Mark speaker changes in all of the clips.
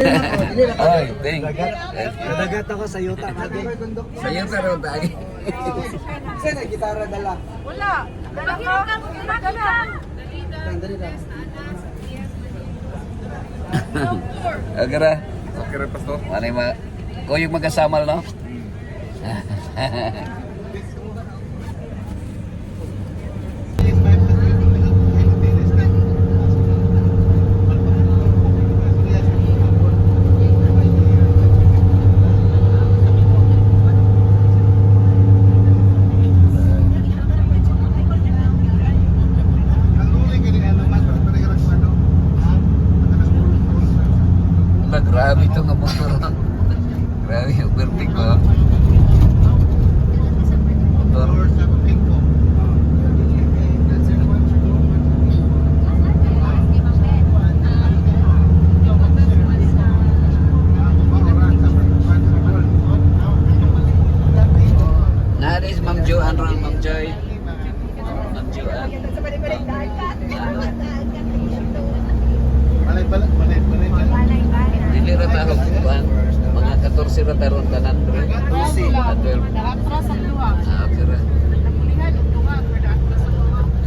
Speaker 1: Oy, ting.
Speaker 2: Nadagat ako sa yuta.
Speaker 1: Sa iyo sa ron tayo.
Speaker 2: Saan ang gitara dala?
Speaker 3: Wala. Dala ko. Dala.
Speaker 2: Dali lang.
Speaker 1: Agara. Okay rin, Pastor. Ano yung mga... Ko yung magkasama, no? Grabe ito nga motor. Grabe yung perfect ko. Motor. Nari si Ma'am Joan ron, Ma'am Joy. Ma'am Joan. Dili ra ta kuan mga 14 ra taron tanan pre. 12. Ah, okay ra.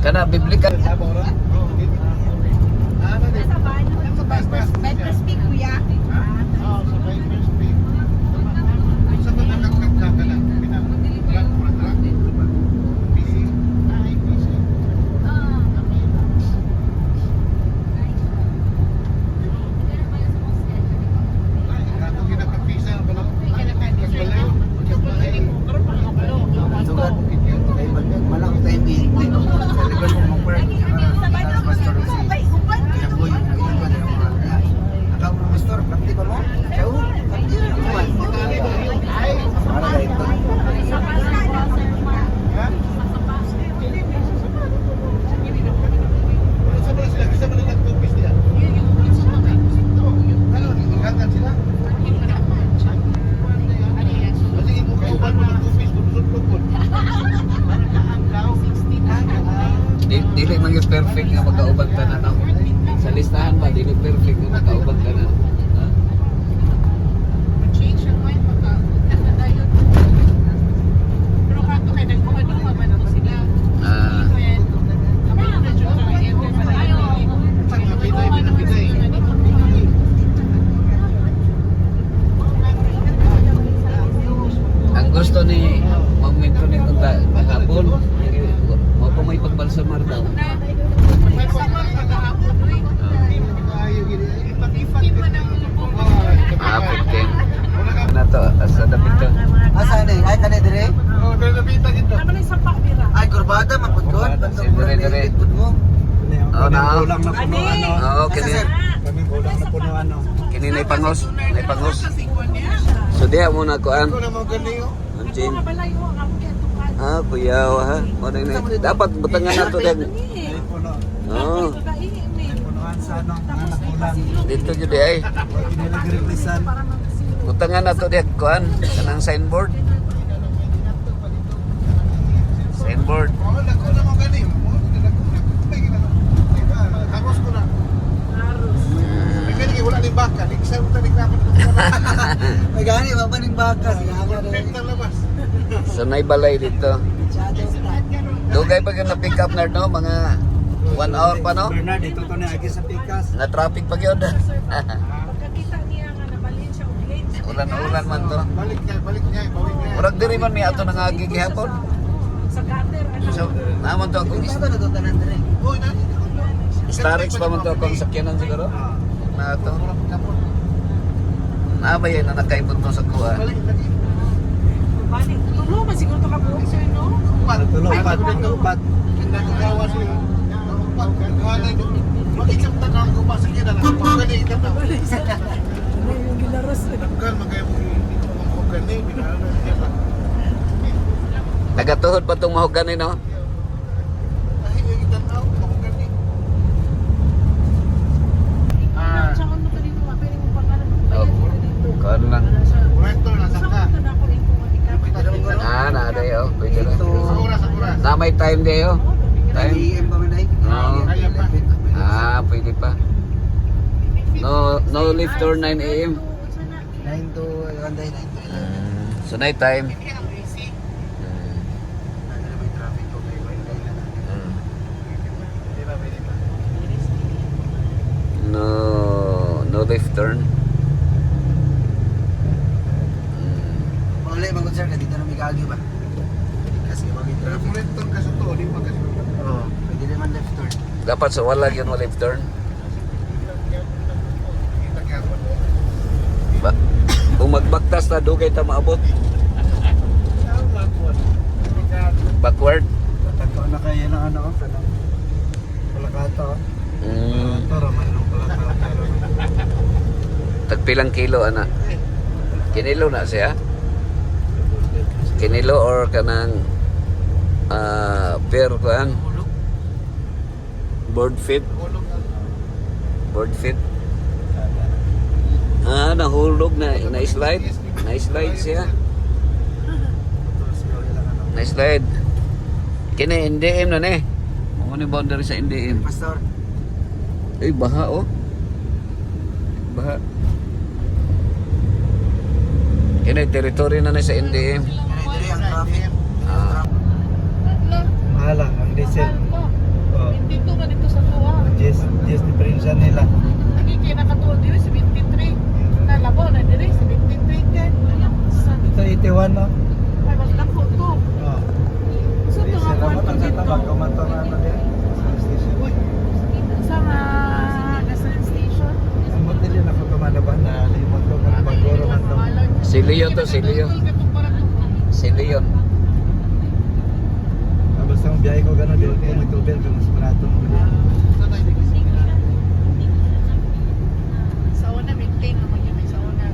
Speaker 1: Kana biblika. Dili man yung perfect nga magkaubag ka na, no? Sa listahan ba, dili perfect nga magkaubag ka na. Ang gusto ni momento nito kahapon, mo pa may pagbalsamar daw. Ah, putin. Na to, asa dapit to.
Speaker 2: Asa ni? Ay kanay dire?
Speaker 4: Oh, dahil nabita dito.
Speaker 3: Ano na sapak dira?
Speaker 2: Ay kurbada mapudkon.
Speaker 1: Dire. Oh, na.
Speaker 4: Kulang na puno ano.
Speaker 1: Oo, kini.
Speaker 4: Kami kulang na puno ano.
Speaker 1: Kini nay pangos, nay pangos. So diha mo na kuan.
Speaker 4: Ako na mga ganiyo.
Speaker 1: Ang chin.
Speaker 3: Mga balay mo ang among gatukan.
Speaker 1: Ah, kuyaw ha. O na dapat butangan nato din.
Speaker 4: May puno.
Speaker 1: Oo.
Speaker 4: May punuan sa ano. Mga nakulang.
Speaker 1: Dito jud ay.
Speaker 4: Huwag inilagriglisan.
Speaker 1: Butangan nato din kuan kanang signboard. Signboard.
Speaker 4: Oo, nako na mga ganiyo. Tapos ko na. May ganiyo, wala ni baka. Di isa mo tanig na ako.
Speaker 2: May gani mabaning bakas.
Speaker 4: Perfect na labas.
Speaker 1: So nay dito. Dugay pa gyud na pick up na no mga 1 hour pa no.
Speaker 4: Bernard, dito to na agi sa pikas.
Speaker 1: Na traffic pa gyud.
Speaker 3: Pagkakita niya nga nabalhin siya og late.
Speaker 1: Ulan man to.
Speaker 4: Balik niya, balik niya.
Speaker 1: Murag diri man mi ato nangagi gihapon.
Speaker 3: Sa gutter ano.
Speaker 1: So, naman to ako.
Speaker 2: Isa na to tanan dire.
Speaker 4: Uy, nani.
Speaker 1: Starix pa man to akong sakyanan siguro. Na to. Nabay na nakaipon to sa kuha.
Speaker 4: Balik lagi.
Speaker 3: Balik. Tulo man siguro to ka buok sir no.
Speaker 4: Tupat. Kinagawa siya. Tupat. Kaya mag-isip na lang kung pasok yun na lang. Kung gani, ikat na.
Speaker 3: Ano yung gilaras?
Speaker 4: Kan magkaya mo kung gani, pinaalan niya lang.
Speaker 1: Nagatuhod pa tong mahogani no.
Speaker 4: Ay, ikat na ako, kung gani.
Speaker 3: Sa ano to dito nga pwede mo pangalan mo
Speaker 1: Oh,
Speaker 3: dito.
Speaker 1: kuan lang.
Speaker 4: Recto na
Speaker 3: Sa
Speaker 4: saka.
Speaker 3: ano na ako rin kung matikap.
Speaker 1: Ah, na dayo. Pwede na.
Speaker 2: Ito.
Speaker 4: Sa oras, sa oras.
Speaker 1: Na may time dayo. Time.
Speaker 2: Ay, em pa man ay.
Speaker 1: Oo.
Speaker 4: Kaya pa.
Speaker 1: Ah, pwede pa. No left turn 9 a.m.
Speaker 2: 9 to, Randay, 9 to 11.
Speaker 1: So night time.
Speaker 2: Ano na may traffic ko, may Randay na natin.
Speaker 1: No left turn.
Speaker 2: Mauli, mga sir, dito na may kaagi ba? Kasi may traffic.
Speaker 4: Ulit turn ka sa to, di ba kasi
Speaker 2: Oo, pwede naman left turn.
Speaker 1: Dapat sa wala yun mo left turn.
Speaker 4: kita kaya po.
Speaker 1: Ba kung magbaktas na dugay ta maabot. Backward.
Speaker 2: Tagko na kayo ng ano, kanang Palakata. Raman ng Palakata.
Speaker 1: Tagpilang kilo ana. Kinilo na siya. Kinilo or kanang per kuan. Board feet. Board feet. Nahulog na slide. Na-slide siya. Na-slide. Kini NDM na ni. Mo ni boundary sa NDM.
Speaker 2: Pastor,
Speaker 1: Ay, baha oh. Baha. Kini territory na sa NDM.
Speaker 2: dire ang traffic.
Speaker 1: Ah.
Speaker 2: Mahala, ang diesel. Oh,
Speaker 3: Dito ka dito sa tuwa.
Speaker 2: Yes, diferensya nila.
Speaker 3: Lagi kayo nakatuwa dito sa 23. Nalabaw na dito sa 23 ka.
Speaker 2: Ito 81 no?
Speaker 3: Ay, mas dako to.
Speaker 2: Oh.
Speaker 3: So, ito
Speaker 2: Diesel
Speaker 3: nga
Speaker 2: naman
Speaker 3: kwarto
Speaker 2: ang
Speaker 3: dito.
Speaker 2: satabag kumanto na ano din. Sa station.
Speaker 3: Sa mga gasoline station.
Speaker 2: Ang matili na ko tumanaban na limot ko kung bagoro man to.
Speaker 1: Silio to, silio. Silio.
Speaker 2: Basta ang biyahe ko gano'n, di ko magtubel kung mas barato mo din.
Speaker 3: Sa una, maintain naman yun. Sa una.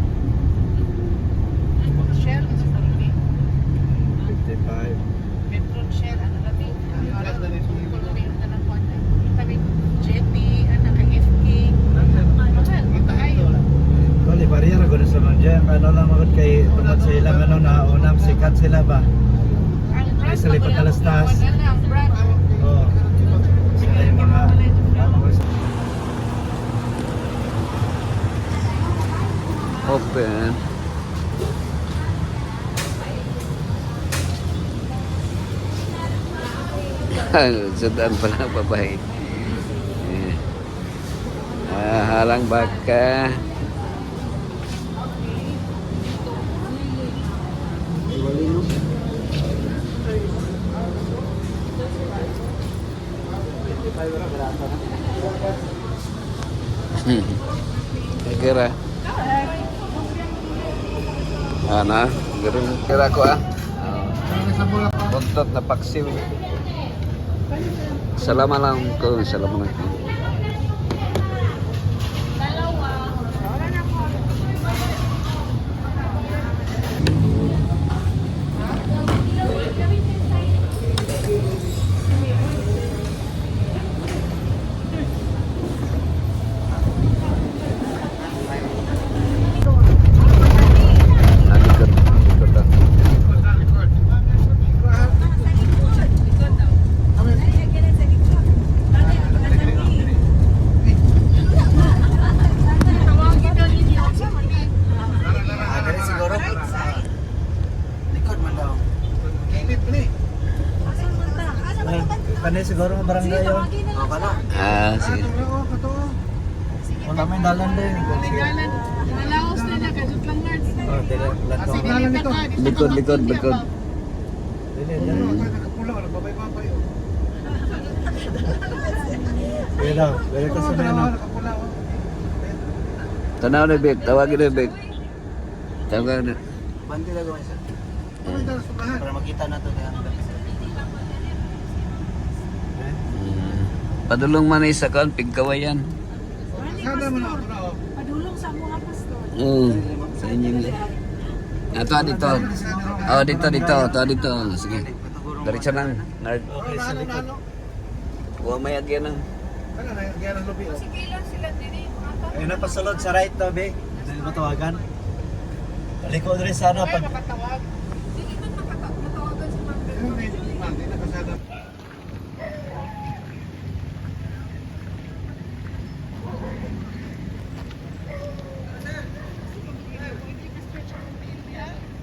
Speaker 3: Shell, sa sarili.
Speaker 2: 55.
Speaker 3: Metron Shell, ano na din. Kulumir na ng kwan. Kami, Jetty, naka-FK. Mahal, matayo.
Speaker 2: Kali barrier ako sa mga ano lang magod kay tungod sa ilang ano na unang sikat sila ba.
Speaker 3: Ang brand,
Speaker 2: Sa lipat
Speaker 3: wala
Speaker 2: alas-tas.
Speaker 3: akong gawa na, ang brand.
Speaker 2: Oh. Sila yung mga
Speaker 1: Open. Sudan pala ang babae. Halang baka. Kira. Ana, gerung kira ko ah. Buntot na paksiw. Assalamualaikum. Assalamualaikum. Likod ah.
Speaker 3: Tawagin daw ninyo. Sa mali.
Speaker 2: dali siguro. Likod man daw.
Speaker 4: Init ni.
Speaker 2: Kanay siguro ang barangay yun. Oh, kana.
Speaker 1: Sige.
Speaker 2: Wala may dalan din.
Speaker 3: Galan. Malaos na na. Kajut lang guard.
Speaker 2: Oh, dili lantaw.
Speaker 4: Signalan nito.
Speaker 1: Likod.
Speaker 2: Dili,
Speaker 4: Ano,
Speaker 2: dili.
Speaker 4: ako nakapula, nagbabay-babay.
Speaker 2: Dili daw. Dili ka sa ano.
Speaker 4: Nakapula.
Speaker 1: Tanaw na big. Tawagin na big. Tawagin na.
Speaker 2: Bandi na gawin sir.
Speaker 4: Ano yung subrahan?
Speaker 2: Para makita na to niya.
Speaker 1: Padulong man sa kan pigkawayan.
Speaker 4: Sana man ako na ako.
Speaker 3: Padulong sa mga pastor.
Speaker 1: Sa inyo na. Ato dito. Oh, dito. Sige. Diretso lang. Nerd.
Speaker 2: Okay, sa likod.
Speaker 1: Huwag may agyan ng.
Speaker 4: Ano na, yan ang lubi.
Speaker 3: Sige lang sila din.
Speaker 2: Ayun na pasulod sa right to, be. Dili mo tawagan. Likod rin sana pag
Speaker 3: Makatawag. Sige man matawagan sa mga
Speaker 4: Ano na, hindi na kasada.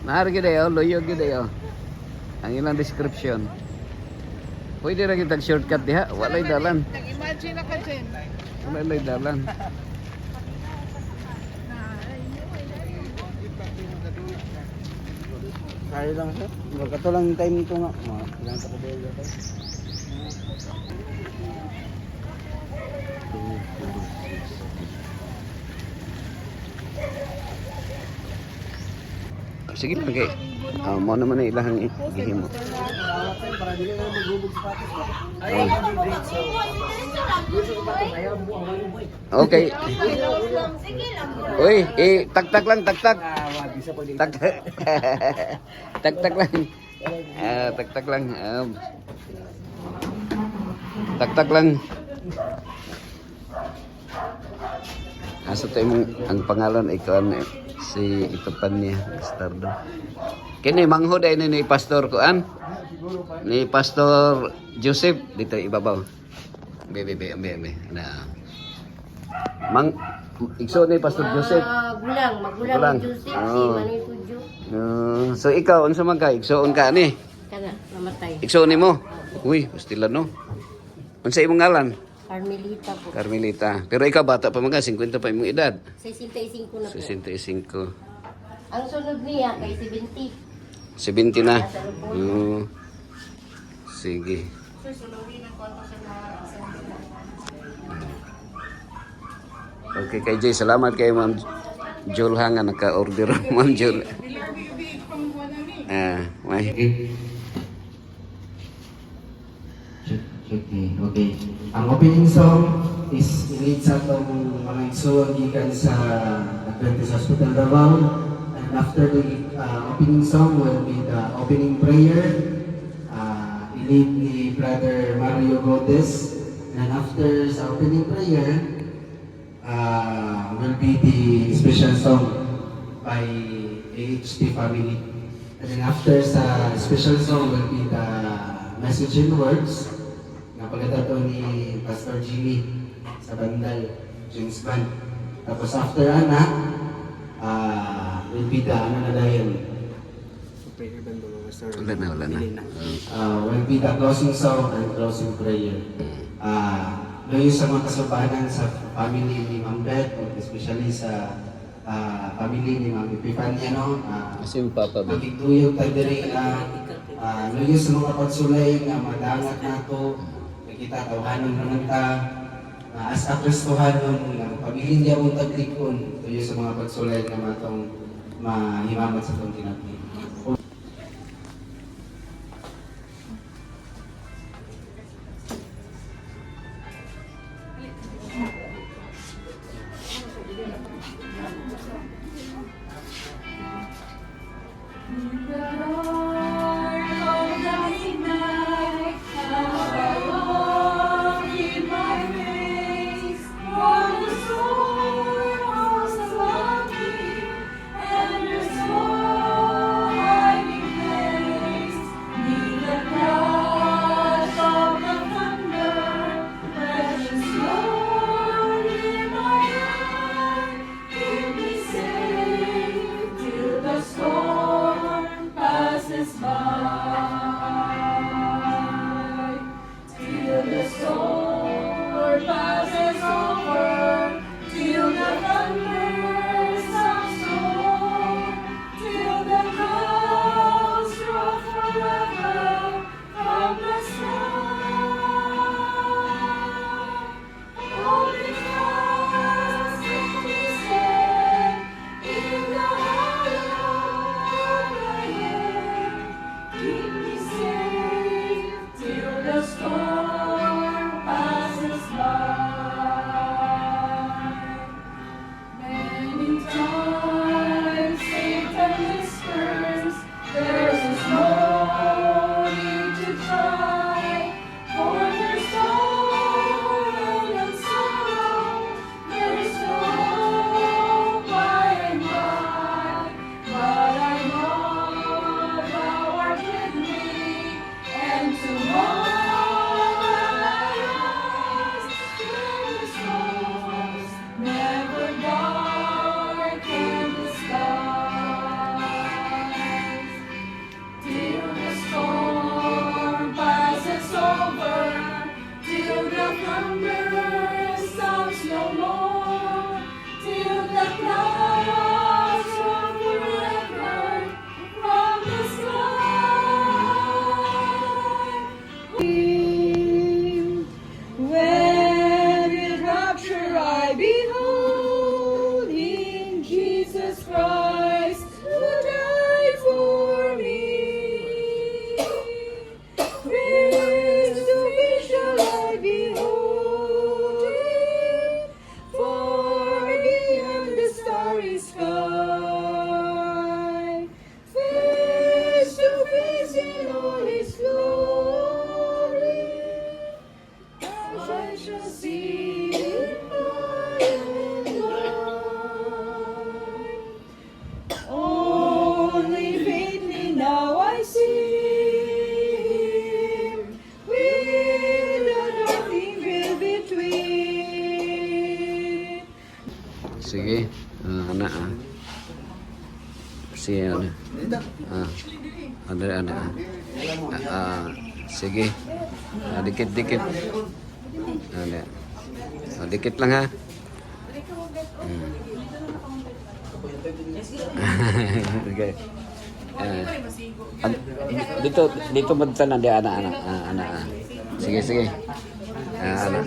Speaker 1: Mahar gid ayo, loyo gid ayo. Ang ilang description. Pwede ra kitag shortcut diha, walay dalan.
Speaker 3: Nag-imagine na ka, Jen.
Speaker 1: Walay dalan.
Speaker 2: Kaya lang sir. Magkato lang yung time ko nga. Ilang sa kabela tayo.
Speaker 1: Sige lang kay. Mo naman na ilahang ihimo.
Speaker 2: Para dili na maghubog sa patos.
Speaker 1: Okay. Uy, tak-tak lang, tak-tak. Tak tak-tak lang. Tak-tak lang. Tak-tak lang. Asa tayo mong ang pangalan ikaw si Itupan niya, Bastardo. Kini manghod ay ni Pastor Kuan. Ni Pastor Joseph dito ibabaw. Be. Na. Mang ikso ni Pastor Joseph.
Speaker 5: Magulang
Speaker 1: Gulang.
Speaker 5: Joseph si
Speaker 1: Oo.
Speaker 5: Manay Tudyo.
Speaker 1: So ikaw unsa man ka? Igsoon ka ni?
Speaker 5: Kana namatay.
Speaker 1: Igsoon nimo? Uy, pastila no. Unsa imong ngalan?
Speaker 5: Carmelita po.
Speaker 1: Carmelita. Pero ikaw bata pa man ka, 50 pa imong edad.
Speaker 5: 65 na po.
Speaker 1: 65.
Speaker 5: Ang sunod niya kay 70.
Speaker 1: 70 na. Sige. Okay kay Jay, salamat kay Ma'am Jul ha nga naka-order Ma'am Jul. May.
Speaker 6: Okay. Ang opening song is init sa itong mga igsoon gikan sa Adventist Hospital Davao. And after the opening song will be the opening prayer. Lead ni Brother Mario Godes. And after sa opening prayer, will be the special song by AHT family. And then after sa special song will be the message and words na pagkatato ni Pastor Jimmy sa Bandal, James Band. Tapos after anak, will be the ano na dahil
Speaker 1: Wala na.
Speaker 6: will be the closing song and closing prayer. Ngayon sa mga kasubanan sa family ni Ma'am Beth, especially sa family ni Ma'am Epifania, no?
Speaker 1: Kasi yung papa ba?
Speaker 6: Magigtuyog tayo diri ngayon sa mga pagsulay nga madangat nato, nakita tawhanon naman ta, as a Kristohanon nga pabilin niya mong taglikon tuyo sa mga pagsulay nga matong mahimamat sa itong tinapin.
Speaker 7: Storm
Speaker 3: Jesus Christ, who died for me. Face to face shall I behold him, far beyond the starry sky. Face to face in all his glory, I shall see him by and by. Only faintly now I see him, with the nothing veil between.
Speaker 1: Sige. Anak ah. Si ano. Ada. Sige. Dikit-dikit. Ada. Dikit lang ha. Okay. Dito magtanan di anak-anak. Anak. Sige. Anak.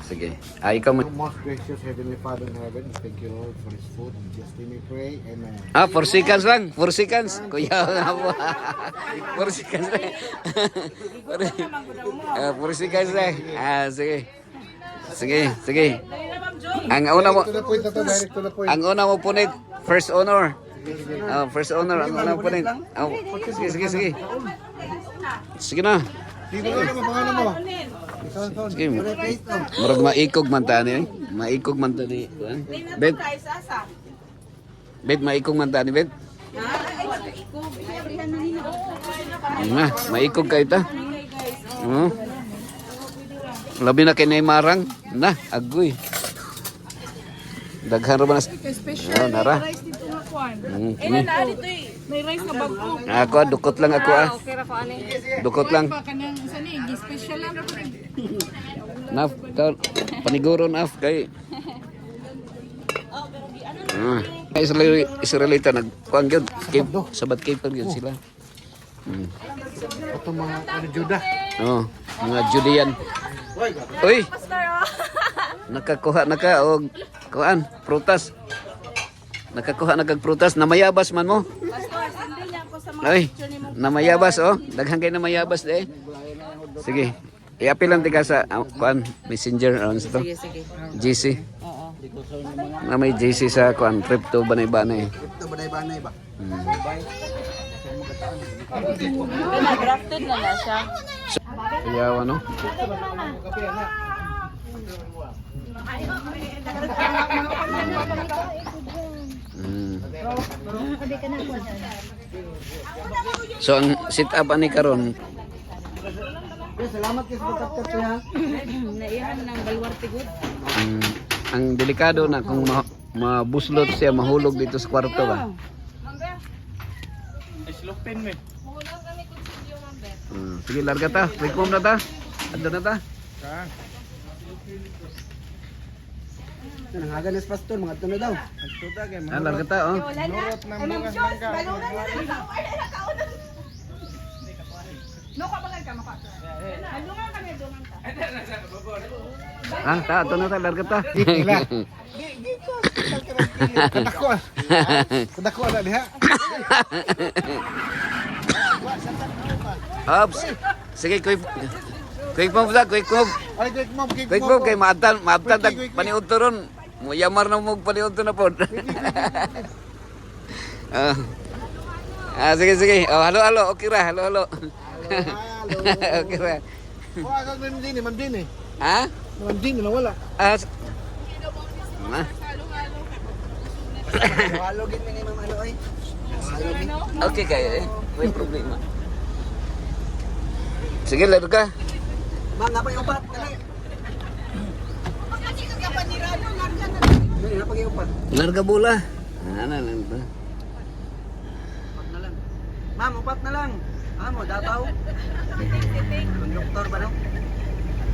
Speaker 1: Sige. Ikaw mo.
Speaker 4: Most gracious Heavenly Father in heaven, thank you Lord for this food. Just let me pray. Amen.
Speaker 1: 4 seconds lang. 4 seconds. Kuya nga po. 4 seconds lang. 4 seconds lang. Sige. Ang una mo,
Speaker 4: To the point na to, direct to the point.
Speaker 1: ang una mo punit, first honor. First honor, ang una mo punit. Sige. Sige na.
Speaker 4: Sino ka naman, pangalan mo?
Speaker 1: Sige. Murag maikog man tani. Maikog man tani. Bet. Bet, maikog man tani, bet. Na, maikog kayo ta. Labi na kay Neymarang. Na, agoy. Daghan ra ba na? Nara.
Speaker 3: Rice dito nga kuan. Na dito may rice nga bagko.
Speaker 1: Ako, dukot lang ako ah.
Speaker 5: Okay ra ko ani.
Speaker 1: Dukot lang.
Speaker 3: Pa kanang isa ni, special lang ra
Speaker 1: Naf, paniguron af kay. Israelita nagkuang gyud. Sabat cave pa gyud sila.
Speaker 4: Ito mga Juda.
Speaker 1: Mga Judean. Uy. Nakakuha na ka og kuan, prutas. Nakakuha na kag prutas, namayabas man mo. Ay, namayabas oh. Daghang kay namayabas de. Sige. I-apil lang tika sa kuan messenger aron sa to.
Speaker 3: Sige.
Speaker 1: GC. Na may GC sa kuan crypto banay-banay.
Speaker 2: Ito banay-banay ba?
Speaker 3: Grafted na siya.
Speaker 1: Kaya ano? So ang sit up ani karon
Speaker 2: Salamat kayo sa pagkakot ko ha.
Speaker 3: Naiyahan ng balwarte good.
Speaker 1: ang delikado na kung mabuslot siya mahulog dito sa kwarto ba. Sige larga ta, quick move na ta. Ando na ta.
Speaker 2: Nangagan is pastor, mga ito na daw.
Speaker 1: Larga ta oh.
Speaker 4: Nurot ng mga mangga.
Speaker 1: Ta, ato na ta, larga ta.
Speaker 4: Kadako na diha.
Speaker 1: Ops. Sige, quick move ta, quick move.
Speaker 4: Ay, quick move.
Speaker 1: Quick move kay maatan tag paniud to ron. Muyamar na mo paniud to na pod. Sige. Oh, halo. Okay ra, halo. Okay ra.
Speaker 4: Wala ka Ma'am Dini.
Speaker 1: Ha?
Speaker 4: Ma'am Dini na wala.
Speaker 2: Walogin mo ni Ma'am ano ay.
Speaker 1: Okay kayo eh. May problema. Sige, laro ka.
Speaker 2: Ma'am, napay upat. Dali, napay upat.
Speaker 1: Larga bola. Ano ba?
Speaker 2: Ma'am, upat na lang. Amo, dataw. Ang doktor ba no?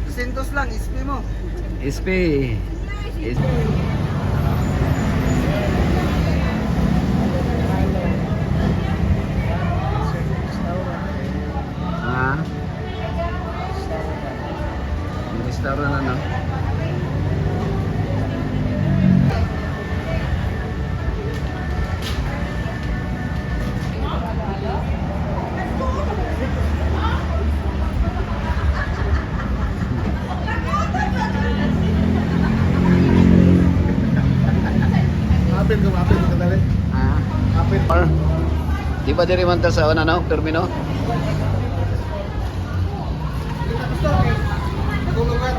Speaker 2: 200 lang, ispi mo.
Speaker 1: SP. Restaurant ano?
Speaker 4: apil ka dali.
Speaker 1: Ah.
Speaker 4: Apil.
Speaker 1: Or, di ba diri man ta sa ano, no? Termino?
Speaker 4: Natulungan.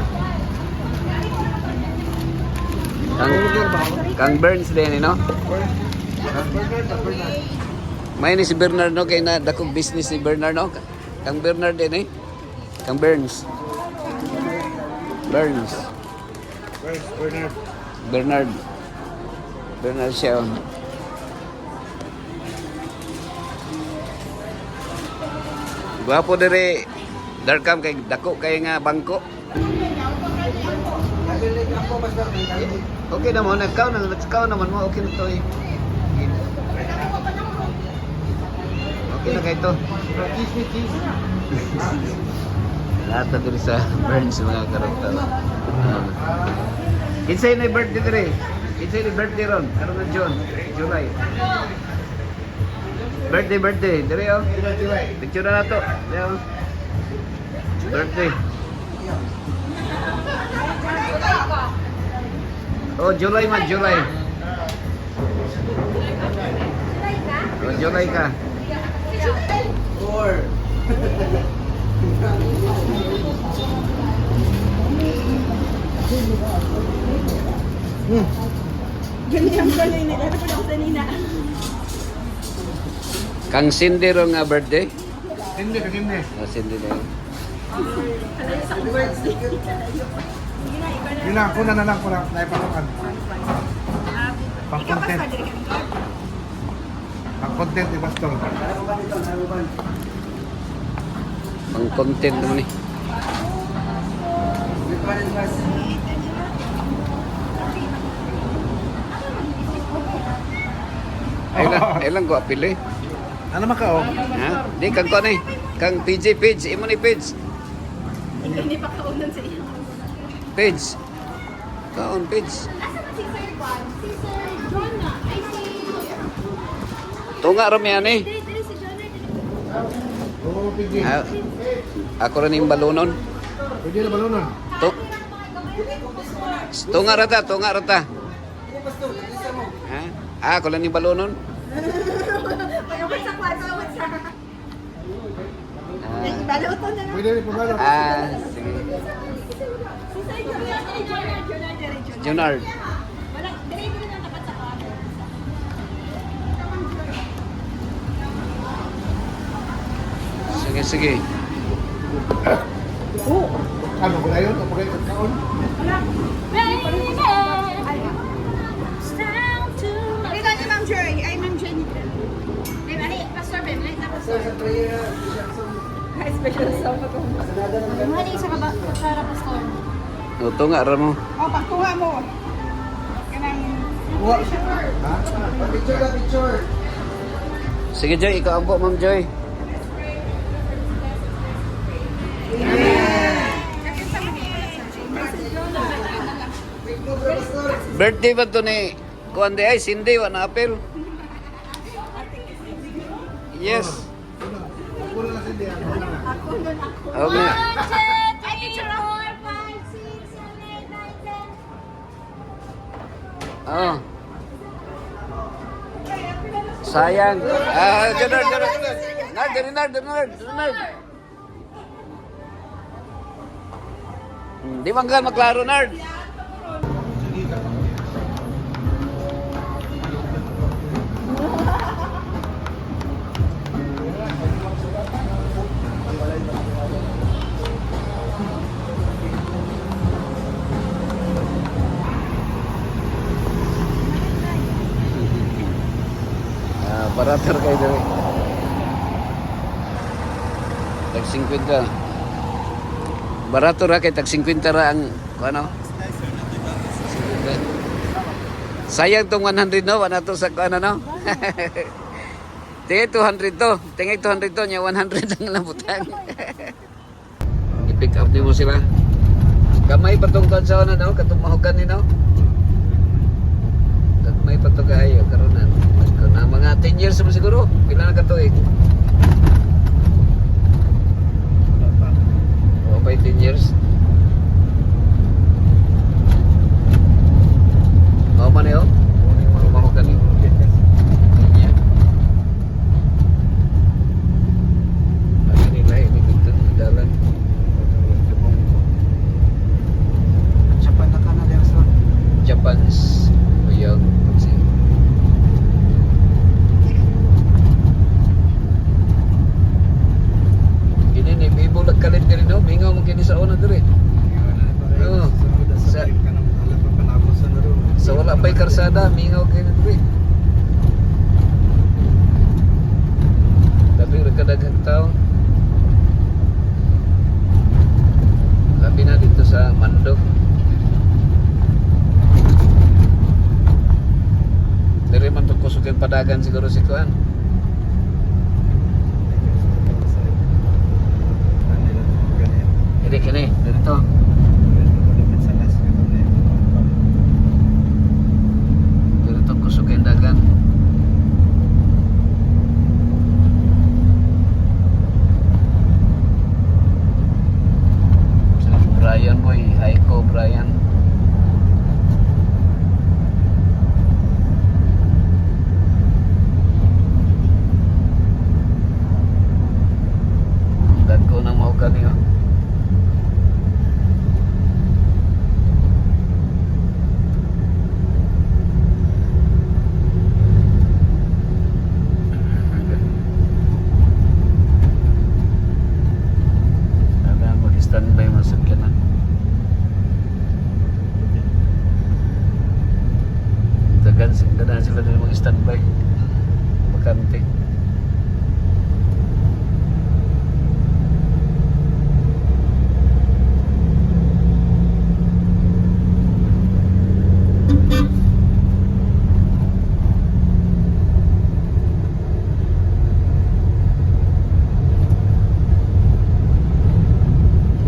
Speaker 1: Kang Burns din, no? May ni si Bernard, no? Kaya na dakong business si Bernard, no? Kang Bernard din, eh? Kang Burns. Burns.
Speaker 4: Bernard.
Speaker 1: Bernard. Bernard siya. Oh. Gwapo dire. Darkam kay dako kay nga bangko.
Speaker 2: Nabilig ako, Pastor.
Speaker 1: Okay naman, nagkaw naman mo, okay na to eh. Okay na kayo to. Lahat na dito sa Burns mga karakter. Kinsay na yung birthday dire? Kinsay na yung birthday ron? Karoon na June, July. Birthday, dire oh. Picture na to. Dire oh. Birthday. Oh, July man, July. Oh, July ka.
Speaker 2: 4.
Speaker 1: Kang Cindy ro nga birthday?
Speaker 4: Hindi.
Speaker 1: Oh, Cindy na yun.
Speaker 4: Yun lang, kuna na lang ko lang. Naipakukan. Pang-content. Pang-content ni Pastor.
Speaker 1: Pang content naman eh. Ay lang ko apil eh.
Speaker 4: Ano maka oh?
Speaker 1: Ha? Di kang ko ni. Kang PJ page, imo ni page.
Speaker 3: Hindi pa kaunan sa iyo.
Speaker 1: Page. Kaon page.
Speaker 3: Si Sir Juan? Si Sir John na. Ay,
Speaker 1: Tunga ra mi ani.
Speaker 3: Dili si John na.
Speaker 4: Oo, pigi.
Speaker 1: Ah, ako rin yung balunon.
Speaker 4: Pwede na balunon.
Speaker 1: To. Tunga ra ta. Ha? Ah, ako lang yung balunon.
Speaker 3: Pagkabot sa kwarto, sa... Baluto na lang.
Speaker 4: Pwede rin pagbalon.
Speaker 1: Sige.
Speaker 3: Si Sir John.
Speaker 1: Junard.
Speaker 3: Wala, dili na dapat sa kwarto.
Speaker 1: Sige.
Speaker 4: Ano ba yun? O pagay kaon?
Speaker 3: Pakita niyo, Ma'am Joy. Ay, Ma'am Jenny. Pastor Ben, light na pastor.
Speaker 2: Sa prayer,
Speaker 3: Special song pa kung. Mali sa kaba, para pastor.
Speaker 1: O, tunga ra mo.
Speaker 3: O, pagkuha mo. Kanang...
Speaker 4: Ha?
Speaker 2: picture.
Speaker 1: Sige Joy, ikaw ang po, Ma'am Joy. Birthday ba to ni Kuande ay Cindy wa na apel? Yes.
Speaker 4: Kuna na sindi.
Speaker 1: Okay.
Speaker 3: Ay, picture ako.
Speaker 1: Oh. Sayang. Junard. Nard. Di man ka maklaro, Nard. Barater kayo dali. Tag 50. Barato ra kay tag 50 ra ang ano? 50. Sayang tong 100 no, wala to sa ano no. Tingay 200 to. Tingay 200 to nya 100 lang nabutang. I-pick up nimo sila. Kamay patungkod sa ano no, katong mahugan ni no. May patugayo karon na mga 10 years mo siguro pila na katuig o pa 10 years o man yo mga kani mingaw kayo na ito. Tapi kadaghang tao. Labi na dito sa Mandok. Diri man to kusugan padagan siguro si Kuan. Kini dito. Dito kusugan dagan. Brian boy, Aiko Brian. Dan ko nang mau kaniyo. Ada mag-standby masuk na. Dagan sila din mag-standby. Bakante.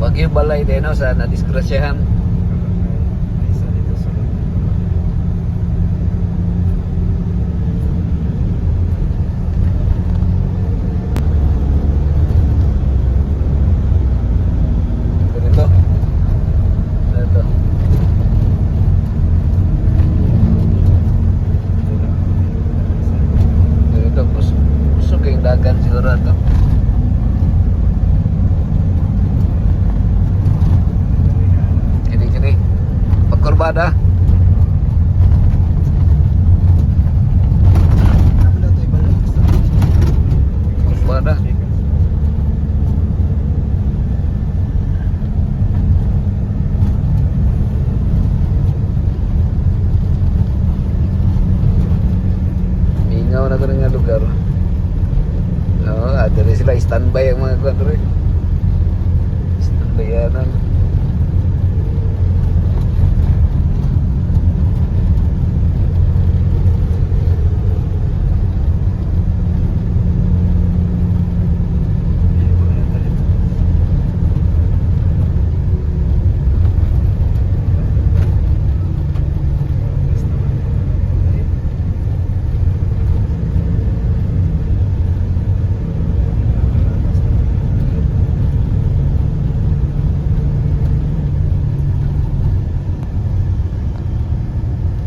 Speaker 1: Wag yung balay din no, sa nadisgrasyahan. Ganito. Ganito. Ganito. Gusto kayong dagan siguro ito. Kini. Pagkurbada. Kurbada. Mingaw na ko nga lugar. Oo, ada rin sila standby ang mga kuwan rin. Standbyanan.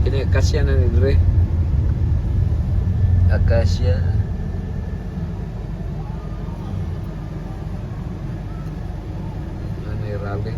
Speaker 1: Ini akasia na ni Dre. Akasia. Ini rally.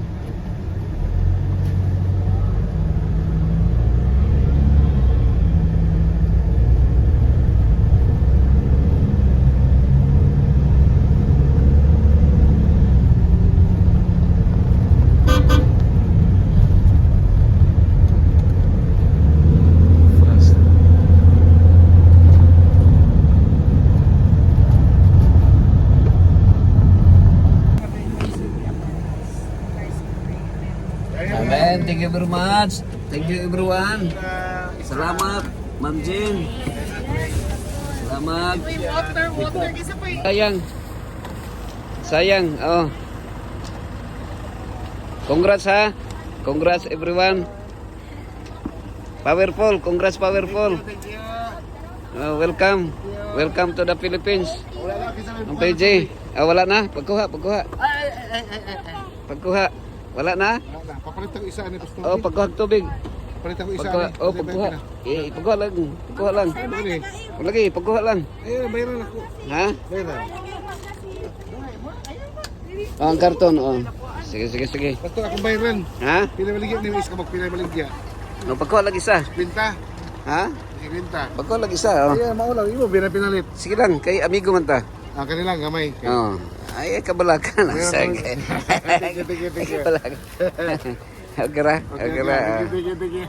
Speaker 1: Amen. Thank you very much. Thank you everyone. Salamat, Ma'am Jean. Salamat.
Speaker 3: Uy, water. Isa pa
Speaker 1: Sayang. Oh. Congrats ha. Congrats everyone. Powerful. Congrats Powerful. Welcome. Welcome to the Philippines. Ang PJ. Wala na. Pagkuha. Pagkuha. Wala na.
Speaker 4: Papalit ko isa ni Pastor.
Speaker 1: Oh, pagkuha tubig.
Speaker 4: Papalit ko isa
Speaker 1: Pagkuha.
Speaker 4: ni.
Speaker 1: Oh, pagkuha. Pagkuha lang. Pagkuha lang. Lagi, pagkuha lang.
Speaker 4: Bayaran ako.
Speaker 1: Ha?
Speaker 4: Bayaran.
Speaker 1: Oh, ang karton. Oh. Sige.
Speaker 4: Pastor ako bayaran.
Speaker 1: Ha?
Speaker 4: Pinabaligya ni Is ka magpinabaligya.
Speaker 1: No, pagkuha lagi isa.
Speaker 4: Pinta.
Speaker 1: Ha?
Speaker 4: Pinta.
Speaker 1: Pagkuha lagi isa. Oh.
Speaker 4: Ay, maulaw imo pinalit.
Speaker 1: Sige lang, kay amigo man ta.
Speaker 4: Kanila gamay.
Speaker 1: Oh. Ay, kabalakan. Sige.
Speaker 4: Sige.
Speaker 1: Kabalakan. Okay ra.
Speaker 4: Sige.